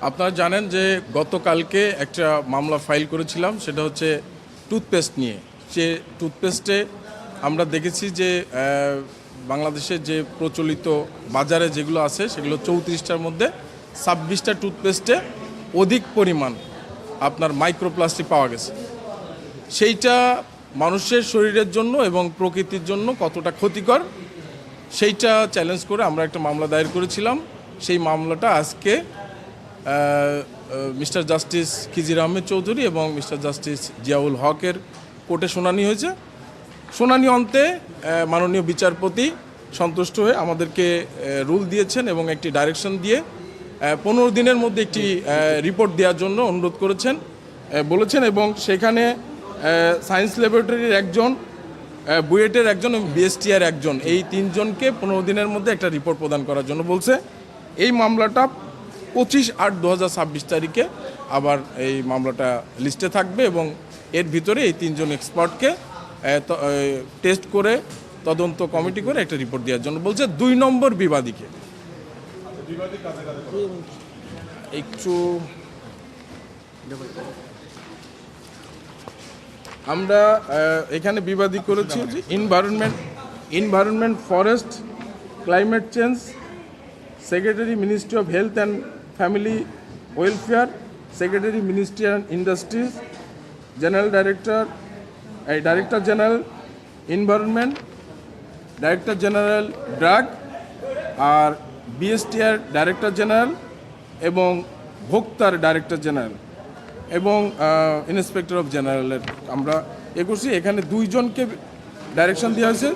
আপনারা জানেন যে গতকালকে একটা মামলা ফাইল করেছিলাম, সেটা হচ্ছে টুথপেস্ট নিয়ে। সে টুথপেস্টে আমরা দেখেছি যে বাংলাদেশে যে প্রচলিত বাজারে যেগুলো আছে সেগুলো 34টার মধ্যে 26টা টুথপেস্টে অধিক পরিমাণ আপনার মাইক্রোপ্লাস্টিক পাওয়া গেছে। সেইটা মানুষের শরীরের জন্য এবং প্রকৃতির জন্য কতটা ক্ষতিকর সেইটা চ্যালেঞ্জ করে আমরা একটা মামলা দায়ের করেছিলাম। সেই মামলাটা আজকে মিস্টার জাস্টিস খিজির আহমেদ চৌধুরী এবং মিস্টার জাস্টিস জিয়াউল হকের কোর্টে শুনানি হয়েছে। শুনানি অন্তে মাননীয় বিচারপতি সন্তুষ্ট হয়ে আমাদেরকে রুল দিয়েছেন এবং একটি ডাইরেকশন দিয়ে 15 দিনের মধ্যে একটি রিপোর্ট দেওয়ার জন্য অনুরোধ করেছেন বলেছেন, এবং সেখানে সায়েন্স ল্যাবরেটরির একজন, বুয়েটের একজন এবং বিএসটিআর একজন, এই 3 জনকে 15 দিনের মধ্যে একটা রিপোর্ট প্রদান করার জন্য বলছে। এই মামলাটা 25/8/2026 তারিখে আবার এই মামলাটা লিস্টে থাকবে এবং এর ভিতরে এই 3 জন এক্সপার্টকে টেস্ট করে তদন্ত কমিটি করে একটা রিপোর্ট দেওয়ার জন্য বলছে। 2 নম্বর বিবাদীকে একটু আমরা এখানে বিবাদী করেছি যে environment forest climate change, secretary ministry of health and family welfare, secretary ministry and industries, general director general environment, director general drug, আর বিএসটিআর ডাইরেক্টর জেনারেল এবং ভোক্তার ডাইরেক্টর জেনারেল এবং ইন্সপেক্টর অফ জেনারেলের আমরা করছি। এখানে 2 জনকে ডাইরেকশন দেওয়া হয়েছে।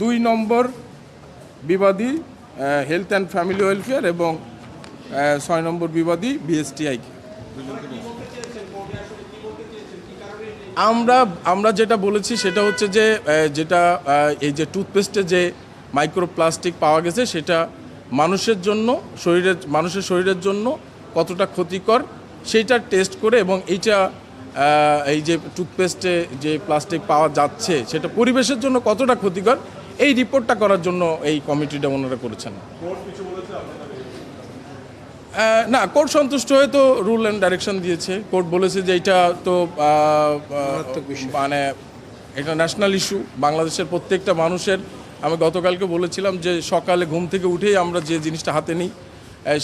2 নম্বর বিবাদী হেলথ অ্যান্ড ফ্যামিলি ওয়েলফেয়ার এবং 6 নম্বর বিবাদী বিএসটিআইকে। আমরা যেটা বলেছি সেটা হচ্ছে যে যেটা এই যে টুথপেস্টে যে মাইক্রোপ্লাস্টিক পাওয়া গেছে সেটা মানুষের শরীরের জন্য কতটা ক্ষতিকর সেইটা টেস্ট করে, এবং এই যে টুথপেস্টে যে প্লাস্টিক পাওয়া যাচ্ছে সেটা পরিবেশের জন্য কতটা ক্ষতিকর এই রিপোর্টটা করার জন্য এই কমিটিটা ওনারা করেছেন। না, কোর্ট সন্তুষ্ট হয়ে তো রুল অ্যান্ড ডাইরেকশন দিয়েছে। কোর্ট বলেছে যে এটা তো মানে এটা ন্যাশনাল ইস্যু, বাংলাদেশের প্রত্যেকটা মানুষের। আমি গতকালকে বলেছিলাম যে সকালে ঘুম থেকে উঠেই আমরা যে জিনিসটা হাতে নিই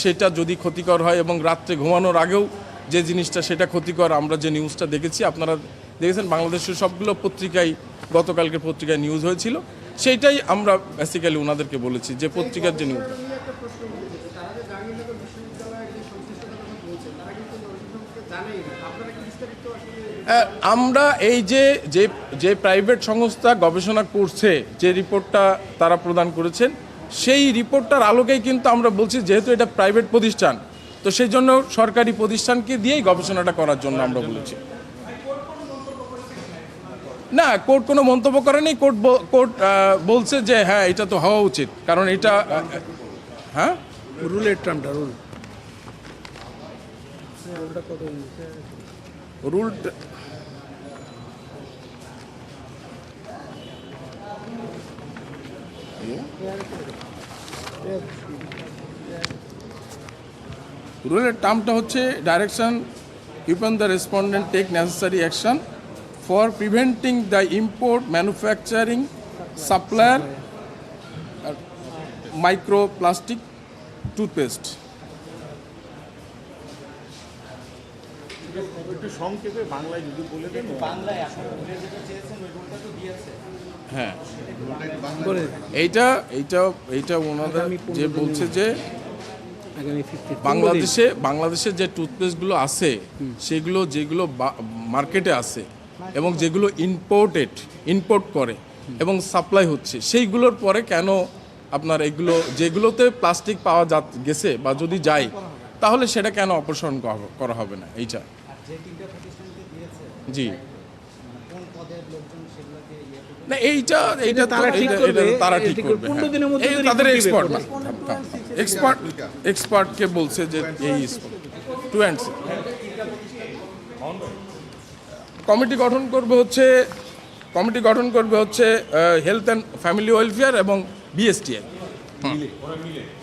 সেটা যদি ক্ষতিকর হয়, এবং রাত্রে ঘুমানোর আগেও যে জিনিসটা সেটা ক্ষতিকর। আমরা যে নিউজটা দেখেছি, আপনারা দেখেছেন বাংলাদেশের সবগুলো পত্রিকায়, গতকালকে পত্রিকায় নিউজ হয়েছিল, সেইটাই আমরা বেসিক্যালি ওনাদেরকে বলেছি যে পত্রিকার যে নিউজ। আমরা এই যে প্রাইভেট সংস্থা গবেষণা করছে, যে রিপোর্টটা তারা প্রদান করেছেন, সেই রিপোর্টটার আলোকেই কিন্তু আমরা বলছি, যেহেতু এটা প্রাইভেট প্রতিষ্ঠান তো সেই জন্য সরকারি প্রতিষ্ঠানকে দিয়েই গবেষণাটা করার জন্য আমরা বলেছি। না, কোর্ট কোনো মন্তব্য করেনি। কোর্ট বলছে যে হ্যাঁ এটা তো হওয়া উচিত, কারণ এটা হ্যাঁ রুল রুলের টার্মটা হচ্ছে direction upon the respondent take necessary action for preventing the import, manufacturing, supplier microplastic toothpaste. হ্যাঁ, এইটা ওনারা যে বলছে যে বাংলাদেশে যে টুথপেস্টগুলো আছে সেগুলো যেগুলো মার্কেটে আছে এবং যেগুলো ইম্পোর্ট করে এবং সাপ্লাই হচ্ছে, সেইগুলোর পরে কেন আপনার এগুলো যেগুলোতে প্লাস্টিক পাওয়া গেছে বা যদি যায় তাহলে সেটা কেন অপসারণ করা হবে না? এইটা জি না, এইটা তারা ঠিক করবে। তাদের এক্সপার্টকে বলছে যে এই টু অ্যান্ড কমিটি গঠন করবে হচ্ছে হেলথ অ্যান্ড ফ্যামিলি ওয়েলফেয়ার এবং বিএসটিআই।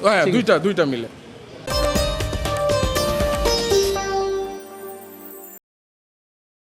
হ্যাঁ, দুইটা মিলে।